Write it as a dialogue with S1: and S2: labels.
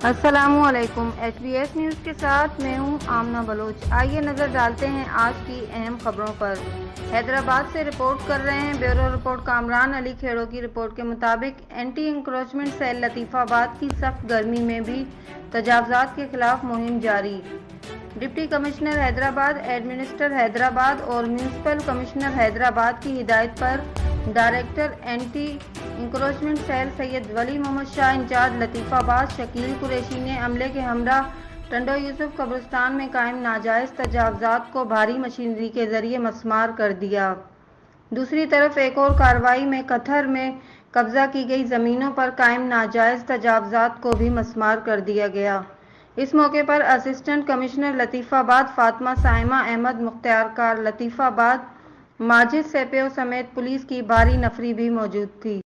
S1: अस्सलामुअलैकुम। HBS news के साथ मैं हूं आमना बलोच। आइए नज़र डालते हैं आज की अहम खबरों पर। हैदराबाद से रिपोर्ट कर रहे हैं ब्यूरो रिपोर्ट कामरान अली खेड़ो की रिपोर्ट के मुताबिक एंटी इंक्रोचमेंट सेल लतीफ़ाबाद की सख्त गर्मी में भी तजावज़ात के खिलाफ मुहिम जारी। Deputy commissioner Hyderabad, administrator Hyderabad और म्यूनिसिपल कमिश्नर हैदराबाद की हिदायत पर director anti encroachment cell Syed Wali Mohammad Shah, incharge Latifabad Shakeel Qureshi ने अमले के हमरा टंडो यूसुफ कब्रिस्तान में कायम नाजायज़ तजावज़ात को भारी मशीनरी के जरिए मस्मार कर दिया। दूसरी तरफ एक और कार्रवाई में कथर में कब्जा की गई ज़मीनों पर कायम नाजायज़ तजावज़ात को भी मस्मार कर दिया गया। इस मौके पर असिस्टेंट कमिश्नर लतीफ़ाबाद फातिमा साइमा अहमद, मुख्तार लतीफ़ाबाद माजिद सेपेव समेत पुलिस की भारी नफरी भी मौजूद थी।